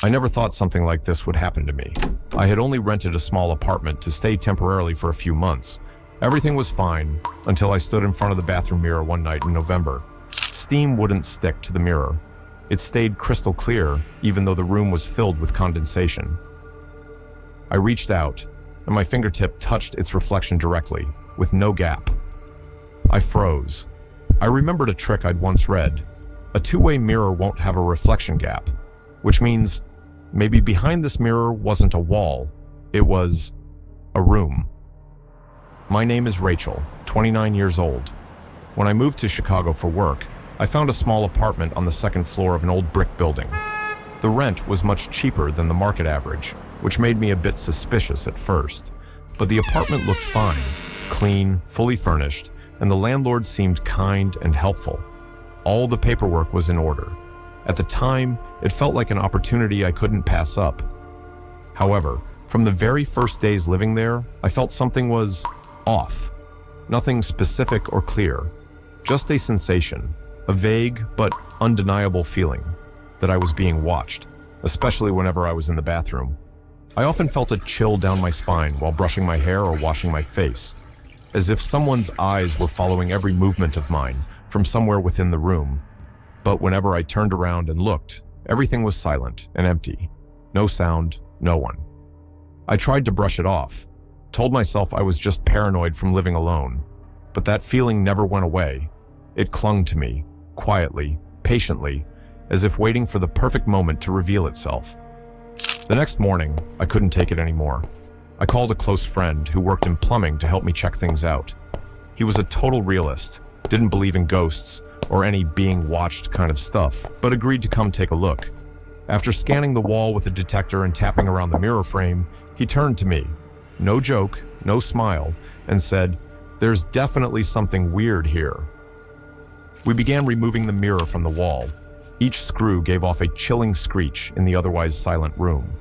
I never thought something like this would happen to me. I had only rented a small apartment to stay temporarily for a few months. Everything was fine until I stood in front of the bathroom mirror one night in November. Steam wouldn't stick to the mirror. It stayed crystal clear, even though the room was filled with condensation. I reached out, and my fingertip touched its reflection directly, with no gap. I froze. I remembered a trick I'd once read. A two-way mirror won't have a reflection gap, which means maybe behind this mirror wasn't a wall, it was a room. My name is Rachel, 29 years old. When I moved to Chicago for work, I found a small apartment on the second floor of an old brick building. The rent was much cheaper than the market average, which made me a bit suspicious at first. But the apartment looked fine, clean, fully furnished, and the landlord seemed kind and helpful. All the paperwork was in order. At the time, it felt like an opportunity I couldn't pass up. However, from the very first days living there, I felt something was off. Nothing specific or clear, just a sensation, a vague but undeniable feeling that I was being watched, especially whenever I was in the bathroom. I often felt a chill down my spine while brushing my hair or washing my face, as if someone's eyes were following every movement of mine from somewhere within the room. But whenever I turned around and looked, everything was silent and empty. No sound, no one. I tried to brush it off, told myself I was just paranoid from living alone, but that feeling never went away. It clung to me, quietly, patiently, as if waiting for the perfect moment to reveal itself. The next morning, I couldn't take it anymore. I called a close friend who worked in plumbing to help me check things out. He was a total realist, didn't believe in ghosts or any being watched kind of stuff, but agreed to come take a look. After scanning the wall with a detector and tapping around the mirror frame, he turned to me, no joke, no smile, and said, "There's definitely something weird here." We began removing the mirror from the wall. Each screw gave off a chilling screech in the otherwise silent room.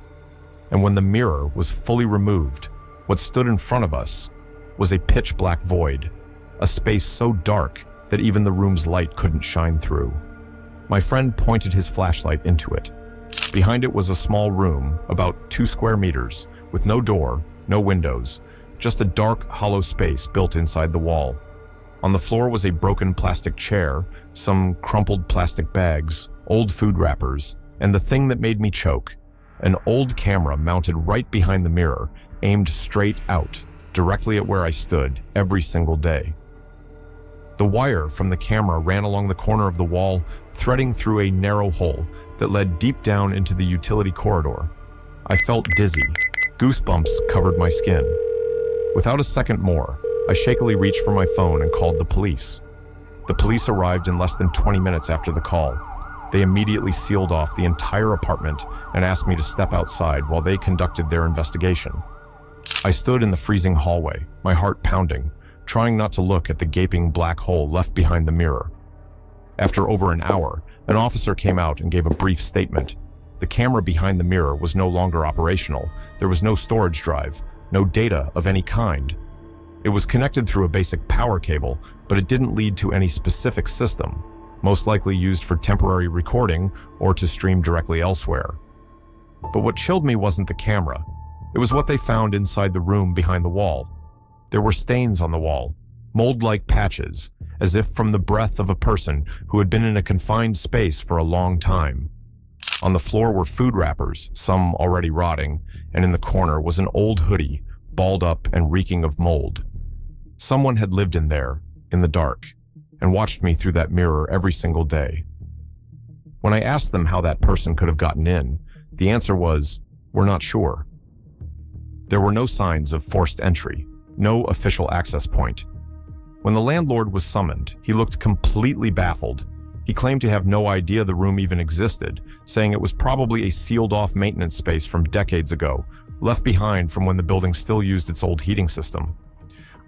And when the mirror was fully removed, what stood in front of us was a pitch-black void, a space so dark that even the room's light couldn't shine through. My friend pointed his flashlight into it. Behind it was a small room, about 2 square meters, with no door, no windows, just a dark, hollow space built inside the wall. On the floor was a broken plastic chair, some crumpled plastic bags, old food wrappers, and the thing that made me choke, an old camera mounted right behind the mirror, aimed straight out, directly at where I stood every single day. The wire from the camera ran along the corner of the wall, threading through a narrow hole that led deep down into the utility corridor. I felt dizzy. Goosebumps covered my skin. Without a second more, I shakily reached for my phone and called the police. The police arrived in less than 20 minutes after the call. They immediately sealed off the entire apartment and asked me to step outside while they conducted their investigation. I stood in the freezing hallway, my heart pounding, trying not to look at the gaping black hole left behind the mirror. After over an hour, an officer came out and gave a brief statement. The camera behind the mirror was no longer operational. There was no storage drive, no data of any kind. It was connected through a basic power cable, but it didn't lead to any specific system, most likely used for temporary recording or to stream directly elsewhere. But what chilled me wasn't the camera. It was what they found inside the room behind the wall. There were stains on the wall, mold-like patches, as if from the breath of a person who had been in a confined space for a long time. On the floor were food wrappers, some already rotting, and in the corner was an old hoodie, balled up and reeking of mold. Someone had lived in there, in the dark, and watched me through that mirror every single day. When I asked them how that person could have gotten in, the answer was, "We're not sure." There were no signs of forced entry, no official access point. When the landlord was summoned, he looked completely baffled. He claimed to have no idea the room even existed, saying it was probably a sealed-off maintenance space from decades ago, left behind from when the building still used its old heating system.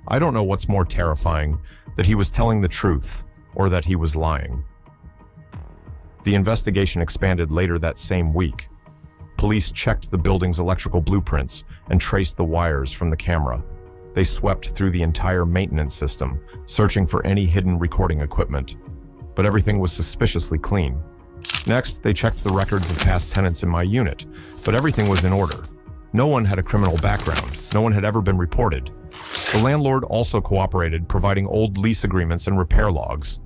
I don't know what's more terrifying, that he was telling the truth or that he was lying. The investigation expanded later that same week. Police checked the building's electrical blueprints and traced the wires from the camera. They swept through the entire maintenance system, searching for any hidden recording equipment. But everything was suspiciously clean. Next, they checked the records of past tenants in my unit, but everything was in order. No one had a criminal background. No one had ever been reported. The landlord also cooperated, providing old lease agreements and repair logs.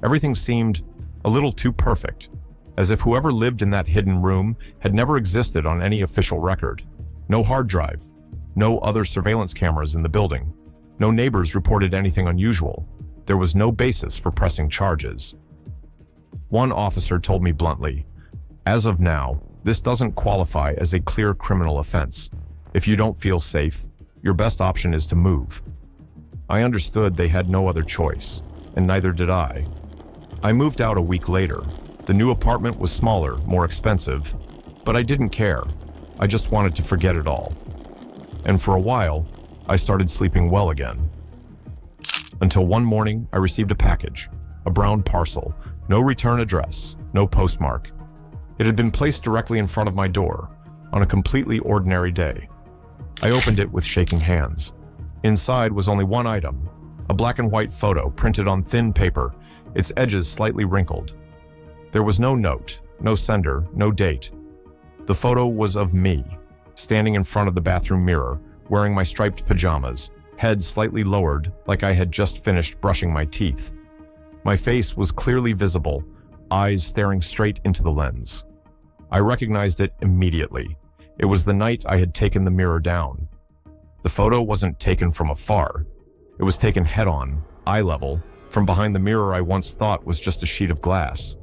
Everything seemed a little too perfect, as if whoever lived in that hidden room had never existed on any official record. No hard drive, no other surveillance cameras in the building. No neighbors reported anything unusual. There was no basis for pressing charges. One officer told me bluntly, "As of now, this doesn't qualify as a clear criminal offense. If you don't feel safe, your best option is to move." I understood they had no other choice, and neither did I. I moved out a week later. The new apartment was smaller, more expensive, but I didn't care. I just wanted to forget it all. And for a while, I started sleeping well again. Until one morning, I received a package, a brown parcel, no return address, no postmark. It had been placed directly in front of my door, on a completely ordinary day. I opened it with shaking hands. Inside was only one item, a black and white photo printed on thin paper, its edges slightly wrinkled. There was no note, no sender, no date. The photo was of me, standing in front of the bathroom mirror, wearing my striped pajamas, head slightly lowered like I had just finished brushing my teeth. My face was clearly visible, eyes staring straight into the lens. I recognized it immediately. It was the night I had taken the mirror down. The photo wasn't taken from afar. It was taken head-on, eye level, from behind the mirror I once thought was just a sheet of glass.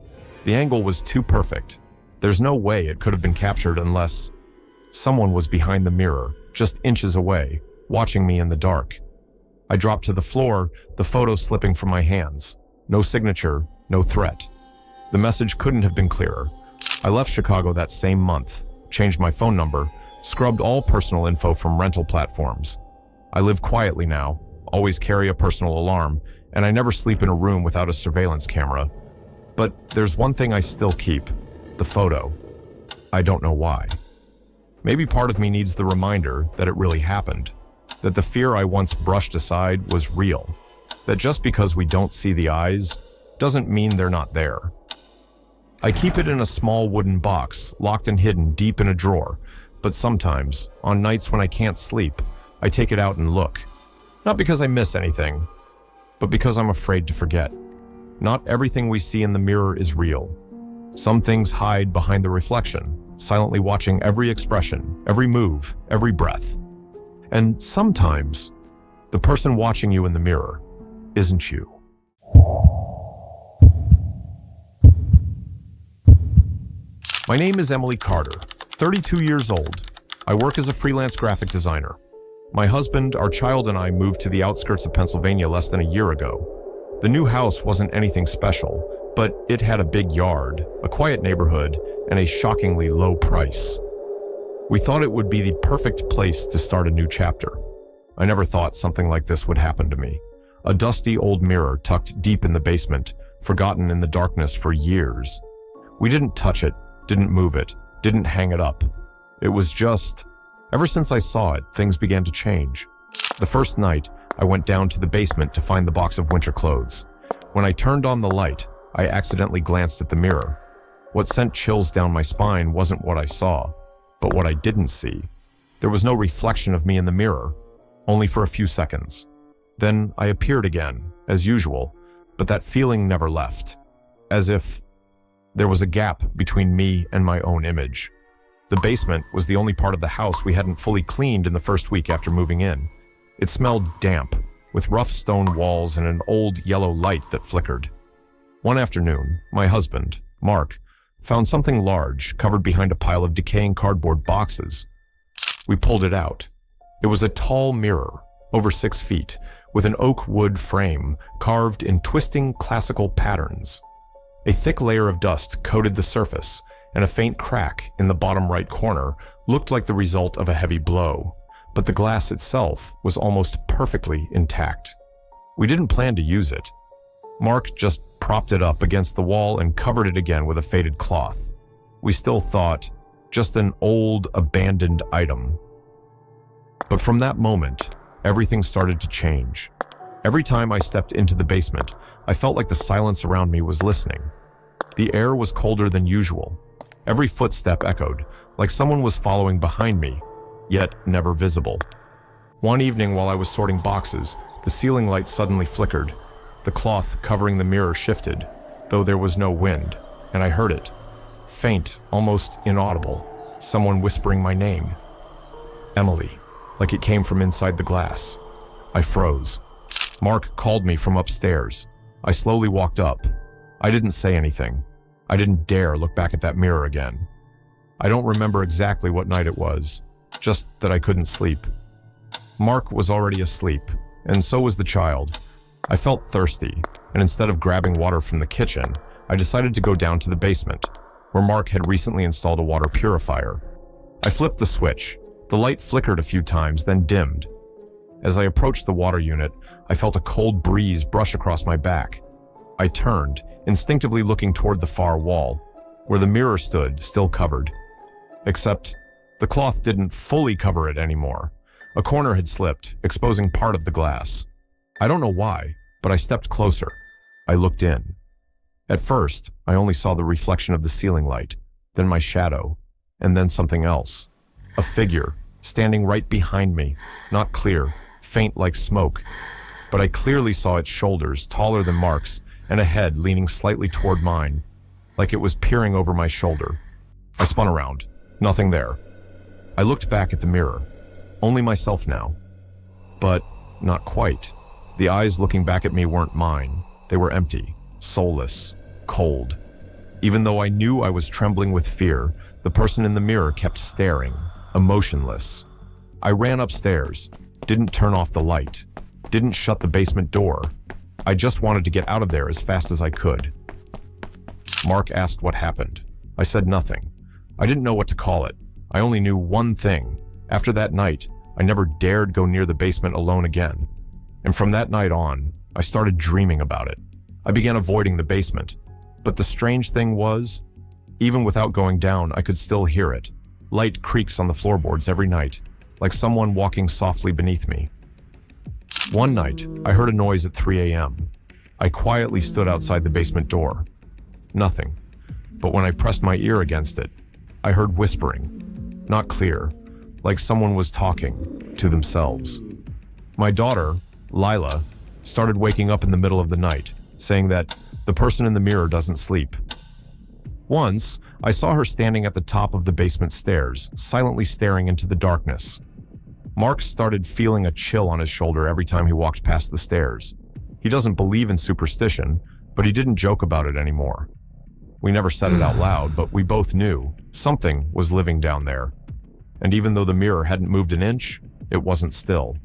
The angle was too perfect. There's no way it could have been captured unless someone was behind the mirror, just inches away, watching me in the dark. I dropped to the floor, the photo slipping from my hands. No signature, no threat. The message couldn't have been clearer. I left Chicago that same month, changed my phone number, scrubbed all personal info from rental platforms. I live quietly now, always carry a personal alarm, and I never sleep in a room without a surveillance camera. But there's one thing I still keep, the photo. I don't know why. Maybe part of me needs the reminder that it really happened, that the fear I once brushed aside was real, that just because we don't see the eyes doesn't mean they're not there. I keep it in a small wooden box, locked and hidden deep in a drawer, but sometimes, on nights when I can't sleep, I take it out and look. Not because I miss anything, but because I'm afraid to forget. Not everything we see in the mirror is real. Some things hide behind the reflection, silently watching every expression, every move, every breath. And sometimes, the person watching you in the mirror isn't you. My name is Emily Carter, 32 years old. I work as a freelance graphic designer. My husband, our child, and I moved to the outskirts of Pennsylvania less than a year ago. The new house wasn't anything special, but it had a big yard, a quiet neighborhood, and a shockingly low price. We thought it would be the perfect place to start a new chapter. I never thought something like this would happen to me. A dusty old mirror tucked deep in the basement, forgotten in the darkness for years. We didn't touch it, didn't move it, didn't hang it up. It was just, ever since I saw it, things began to change. The first night, I went down to the basement to find the box of winter clothes. When I turned on the light, I accidentally glanced at the mirror. What sent chills down my spine wasn't what I saw, but what I didn't see. There was no reflection of me in the mirror, only for a few seconds. Then I appeared again, as usual, but that feeling never left, as if there was a gap between me and my own image. The basement was the only part of the house we hadn't fully cleaned in the first week after moving in. It smelled damp, with rough stone walls and an old yellow light that flickered. One afternoon, my husband, Mark, found something large covered behind a pile of decaying cardboard boxes. We pulled it out. It was a tall mirror, over 6 feet, with an oak wood frame carved in twisting classical patterns. A thick layer of dust coated the surface, and a faint crack in the bottom right corner looked like the result of a heavy blow, but the glass itself was almost perfectly intact. We didn't plan to use it. Mark just propped it up against the wall and covered it again with a faded cloth. We still thought, just an old, abandoned item. But from that moment, everything started to change. Every time I stepped into the basement, I felt like the silence around me was listening. The air was colder than usual. Every footstep echoed, like someone was following behind me, yet never visible. One evening while I was sorting boxes, the ceiling light suddenly flickered. The cloth covering the mirror shifted, though there was no wind, and I heard it. Faint, almost inaudible. Someone whispering my name. Emily, like it came from inside the glass. I froze. Mark called me from upstairs. I slowly walked up. I didn't say anything. I didn't dare look back at that mirror again. I don't remember exactly what night it was, just that I couldn't sleep. Mark was already asleep, and so was the child. I felt thirsty, and instead of grabbing water from the kitchen, I decided to go down to the basement, where Mark had recently installed a water purifier. I flipped the switch. The light flickered a few times, then dimmed. As I approached the water unit, I felt a cold breeze brush across my back. I turned, instinctively looking toward the far wall, where the mirror stood, still covered. Except, the cloth didn't fully cover it anymore. A corner had slipped, exposing part of the glass. I don't know why, but I stepped closer. I looked in. At first, I only saw the reflection of the ceiling light, then my shadow, and then something else. A figure, standing right behind me, not clear, faint like smoke. But I clearly saw its shoulders, taller than Mark's, and a head leaning slightly toward mine, like it was peering over my shoulder. I spun around. Nothing there. I looked back at the mirror. Only myself now. But not quite. The eyes looking back at me weren't mine. They were empty, soulless, cold. Even though I knew I was trembling with fear, the person in the mirror kept staring, emotionless. I ran upstairs, didn't turn off the light, didn't shut the basement door. I just wanted to get out of there as fast as I could. Mark asked what happened. I said nothing. I didn't know what to call it. I only knew one thing. After that night, I never dared go near the basement alone again. And from that night on, I started dreaming about it. I began avoiding the basement. But the strange thing was, even without going down, I could still hear it. Light creaks on the floorboards every night, like someone walking softly beneath me. One night, I heard a noise at 3 a.m. I quietly stood outside the basement door. Nothing. But when I pressed my ear against it, I heard whispering, not clear, like someone was talking to themselves. My daughter, Lila, started waking up in the middle of the night, saying that the person in the mirror doesn't sleep. Once, I saw her standing at the top of the basement stairs, silently staring into the darkness. Mark started feeling a chill on his shoulder every time he walked past the stairs. He doesn't believe in superstition, but he didn't joke about it anymore. We never said it out loud, but we both knew something was living down there. And even though the mirror hadn't moved an inch, it wasn't still.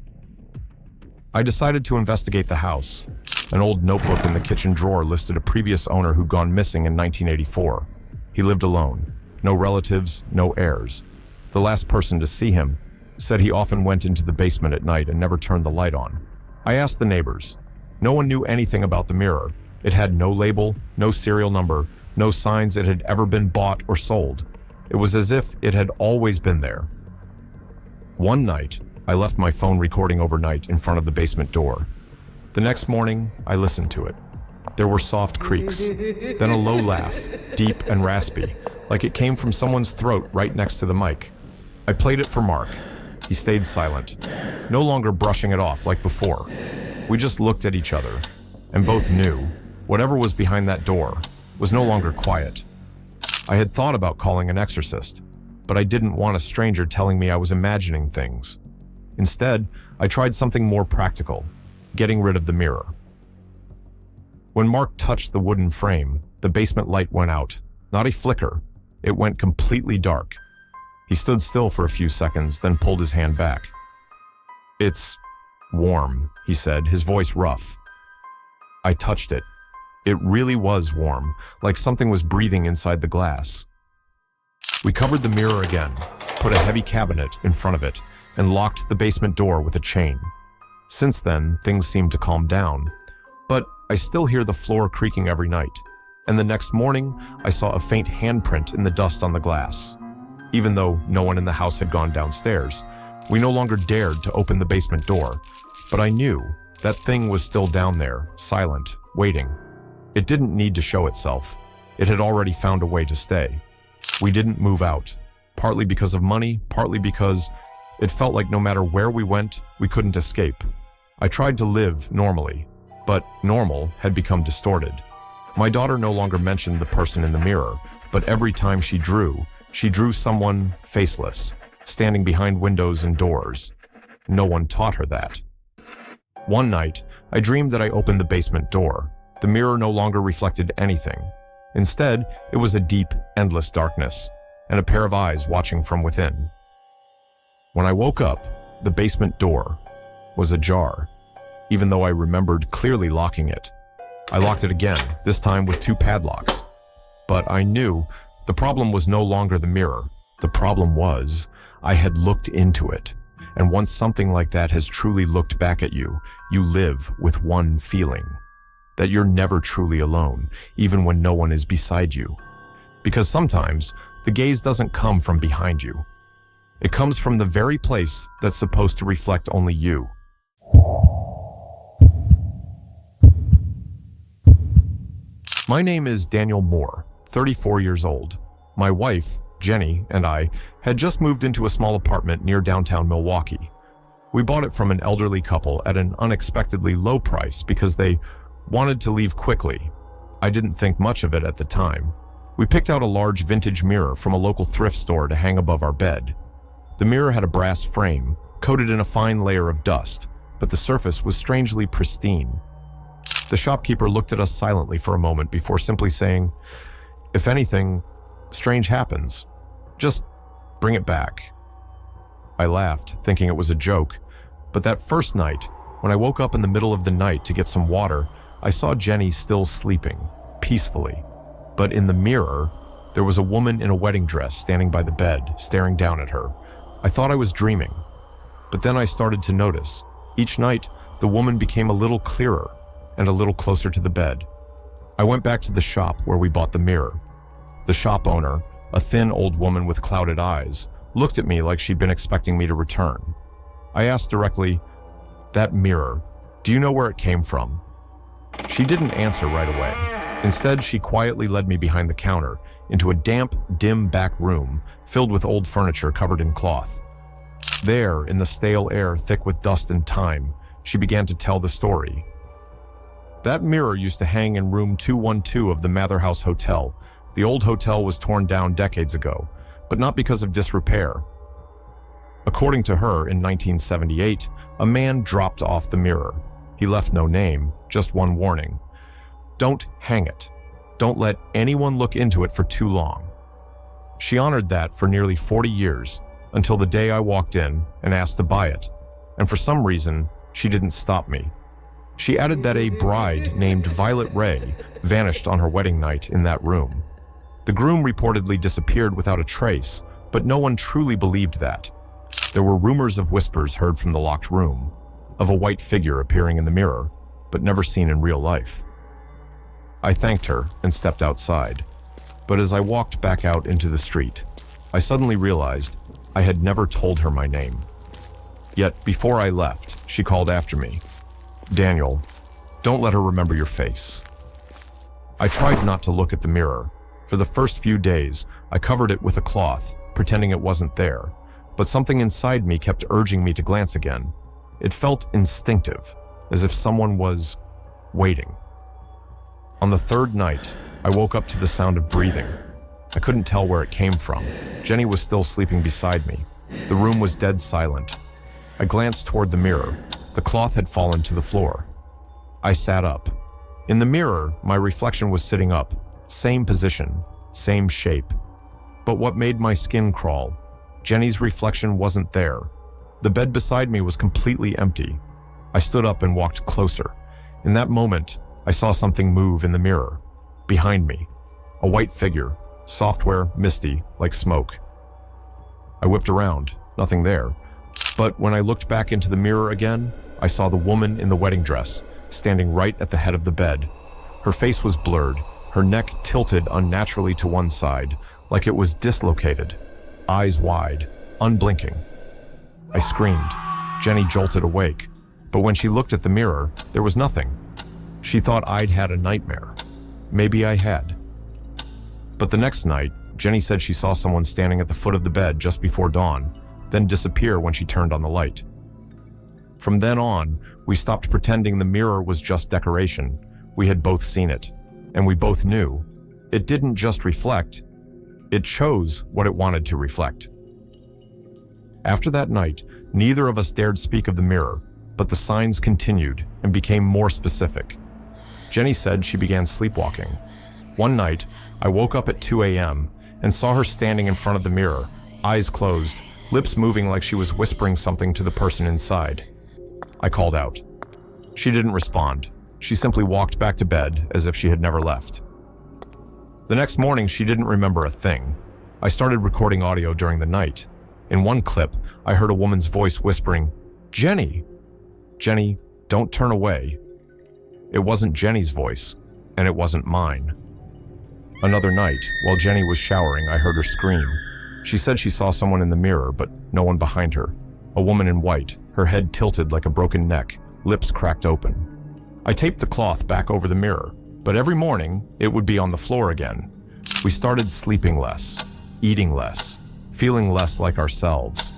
I decided to investigate the house. An old notebook in the kitchen drawer listed a previous owner who'd gone missing in 1984. He lived alone. No relatives, no heirs. The last person to see him said he often went into the basement at night and never turned the light on. I asked the neighbors. No one knew anything about the mirror. It had no label, no serial number, no signs it had ever been bought or sold. It was as if it had always been there. One night, I left my phone recording overnight in front of the basement door. The next morning, I listened to it. There were soft creaks, then a low laugh, deep and raspy, like it came from someone's throat right next to the mic. I played it for Mark. He stayed silent, no longer brushing it off like before. We just looked at each other, and both knew whatever was behind that door was no longer quiet. I had thought about calling an exorcist, but I didn't want a stranger telling me I was imagining things. Instead, I tried something more practical, getting rid of the mirror. When Mark touched the wooden frame, the basement light went out. Not a flicker. It went completely dark. He stood still for a few seconds, then pulled his hand back. "It's warm," he said, his voice rough. I touched it. It really was warm, like something was breathing inside the glass. We covered the mirror again, put a heavy cabinet in front of it, and locked the basement door with a chain. Since then, things seemed to calm down, but I still hear the floor creaking every night, and the next morning, I saw a faint handprint in the dust on the glass. Even though no one in the house had gone downstairs, we no longer dared to open the basement door, but I knew that thing was still down there, silent, waiting. It didn't need to show itself. It had already found a way to stay. We didn't move out, partly because of money, partly because it felt like no matter where we went, we couldn't escape. I tried to live normally, but normal had become distorted. My daughter no longer mentioned the person in the mirror, but every time she drew someone faceless, standing behind windows and doors. No one taught her that. One night, I dreamed that I opened the basement door. The mirror no longer reflected anything. Instead, it was a deep, endless darkness, and a pair of eyes watching from within. When I woke up, the basement door was ajar, even though I remembered clearly locking it. I locked it again, this time with 2 padlocks. But I knew the problem was no longer the mirror. The problem was I had looked into it. And once something like that has truly looked back at you, you live with one feeling: that you're never truly alone, even when no one is beside you. Because sometimes the gaze doesn't come from behind you. It comes from the very place that's supposed to reflect only you. My name is Daniel Moore, 34 years old. My wife, Jenny, and I had just moved into a small apartment near downtown Milwaukee. We bought it from an elderly couple at an unexpectedly low price because they wanted to leave quickly. I didn't think much of it at the time. We picked out a large vintage mirror from a local thrift store to hang above our bed. The mirror had a brass frame, coated in a fine layer of dust, but the surface was strangely pristine. The shopkeeper looked at us silently for a moment before simply saying, "If anything strange happens, just bring it back." I laughed, thinking it was a joke, but that first night, when I woke up in the middle of the night to get some water, I saw Jenny still sleeping, peacefully. But in the mirror, there was a woman in a wedding dress standing by the bed, staring down at her. I thought I was dreaming, but then I started to notice. Each night, the woman became a little clearer and a little closer to the bed. I went back to the shop where we bought the mirror. The shop owner, a thin old woman with clouded eyes, looked at me like she'd been expecting me to return. I asked directly, "That mirror, do you know where it came from?" She didn't answer right away. Instead, she quietly led me behind the counter into a damp, dim back room filled with old furniture covered in cloth. There, in the stale air thick with dust and time, she began to tell the story. That mirror used to hang in room 212 of the Mather House Hotel. The old hotel was torn down decades ago, but not because of disrepair. According to her, in 1978, a man dropped off the mirror. He left no name, just one warning: "Don't hang it. Don't let anyone look into it for too long." She honored that for nearly 40 years, until the day I walked in and asked to buy it, and for some reason, she didn't stop me. She added that a bride named Violet Ray vanished on her wedding night in that room. The groom reportedly disappeared without a trace, but no one truly believed that. There were rumors of whispers heard from the locked room, of a white figure appearing in the mirror, but never seen in real life. I thanked her and stepped outside, but as I walked back out into the street, I suddenly realized I had never told her my name. Yet before I left, she called after me, "Daniel, don't let her remember your face." I tried not to look at the mirror. For the first few days, I covered it with a cloth, pretending it wasn't there, but something inside me kept urging me to glance again. It felt instinctive, as if someone was waiting. On the third night, I woke up to the sound of breathing. I couldn't tell where it came from. Jenny was still sleeping beside me. The room was dead silent. I glanced toward the mirror. The cloth had fallen to the floor. I sat up. In the mirror, my reflection was sitting up, same position, same shape. But what made my skin crawl? Jenny's reflection wasn't there. The bed beside me was completely empty. I stood up and walked closer. In that moment, I saw something move in the mirror. Behind me, a white figure, software, misty, like smoke. I whipped around, nothing there. But when I looked back into the mirror again, I saw the woman in the wedding dress, standing right at the head of the bed. Her face was blurred, her neck tilted unnaturally to one side, like it was dislocated, eyes wide, unblinking. I screamed. Jenny jolted awake, but when she looked at the mirror, there was nothing. She thought I'd had a nightmare. Maybe I had. But the next night, Jenny said she saw someone standing at the foot of the bed just before dawn, then disappear when she turned on the light. From then on, we stopped pretending the mirror was just decoration. We had both seen it, and we both knew it didn't just reflect, it chose what it wanted to reflect. After that night, neither of us dared speak of the mirror, but the signs continued and became more specific. Jenny said she began sleepwalking. One night, I woke up at 2 a.m. and saw her standing in front of the mirror, eyes closed, lips moving like she was whispering something to the person inside. I called out. She didn't respond. She simply walked back to bed as if she had never left. The next morning, she didn't remember a thing. I started recording audio during the night. In one clip, I heard a woman's voice whispering, "Jenny! Jenny, don't turn away." It wasn't Jenny's voice, and it wasn't mine. Another night, while Jenny was showering, I heard her scream. She said she saw someone in the mirror, but no one behind her. A woman in white, her head tilted like a broken neck, lips cracked open. I taped the cloth back over the mirror, but every morning, it would be on the floor again. We started sleeping less, eating less, feeling less like ourselves.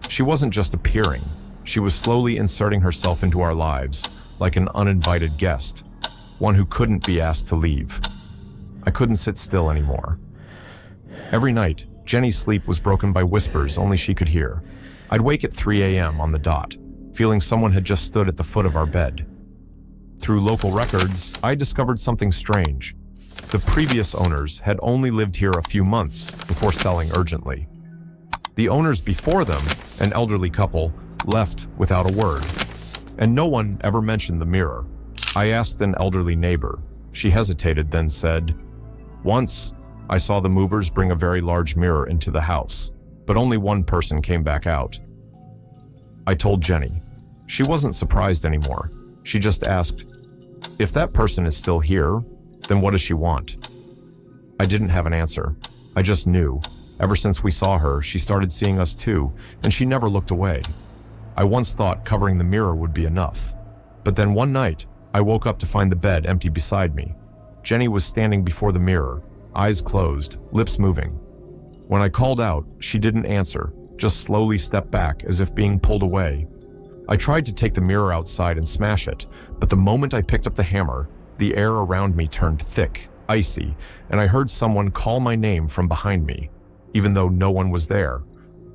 She wasn't just appearing, she was slowly inserting herself into our lives, like an uninvited guest, one who couldn't be asked to leave. I couldn't sit still anymore. Every night, Jenny's sleep was broken by whispers only she could hear. I'd wake at 3 a.m. on the dot, feeling someone had just stood at the foot of our bed. Through local records, I discovered something strange. The previous owners had only lived here a few months before selling urgently. The owners before them, an elderly couple, left without a word. And no one ever mentioned the mirror. I asked an elderly neighbor. She hesitated, then said, "Once, I saw the movers bring a very large mirror into the house, but only one person came back out." I told Jenny. She wasn't surprised anymore. She just asked, "If that person is still here, then what does she want?" I didn't have an answer. I just knew. Ever since we saw her, she started seeing us too, and she never looked away. I once thought covering the mirror would be enough. But then one night, I woke up to find the bed empty beside me. Jenny was standing before the mirror, eyes closed, lips moving. When I called out, she didn't answer, just slowly stepped back as if being pulled away. I tried to take the mirror outside and smash it, but the moment I picked up the hammer, the air around me turned thick, icy, and I heard someone call my name from behind me, even though no one was there.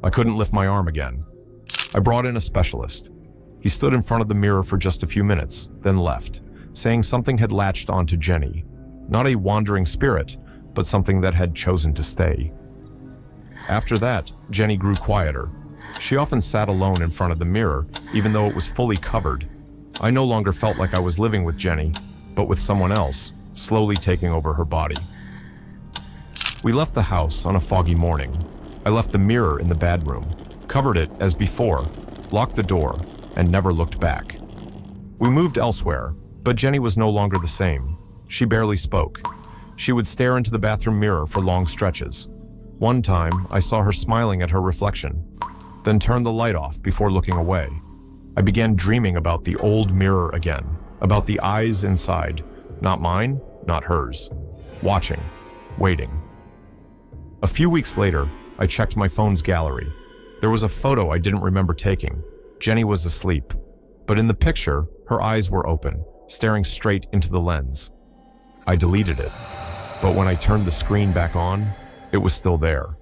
I couldn't lift my arm again. I brought in a specialist. He stood in front of the mirror for just a few minutes, then left, saying something had latched onto Jenny. Not a wandering spirit, but something that had chosen to stay. After that, Jenny grew quieter. She often sat alone in front of the mirror, even though it was fully covered. I no longer felt like I was living with Jenny, but with someone else, slowly taking over her body. We left the house on a foggy morning. I left the mirror in the bedroom, covered it as before, locked the door, and never looked back. We moved elsewhere, but Jenny was no longer the same. She barely spoke. She would stare into the bathroom mirror for long stretches. One time, I saw her smiling at her reflection, then turned the light off before looking away. I began dreaming about the old mirror again, about the eyes inside, not mine, not hers, watching, waiting. A few weeks later, I checked my phone's gallery. There was a photo I didn't remember taking. Jenny was asleep, but in the picture, her eyes were open, staring straight into the lens. I deleted it, but when I turned the screen back on, it was still there.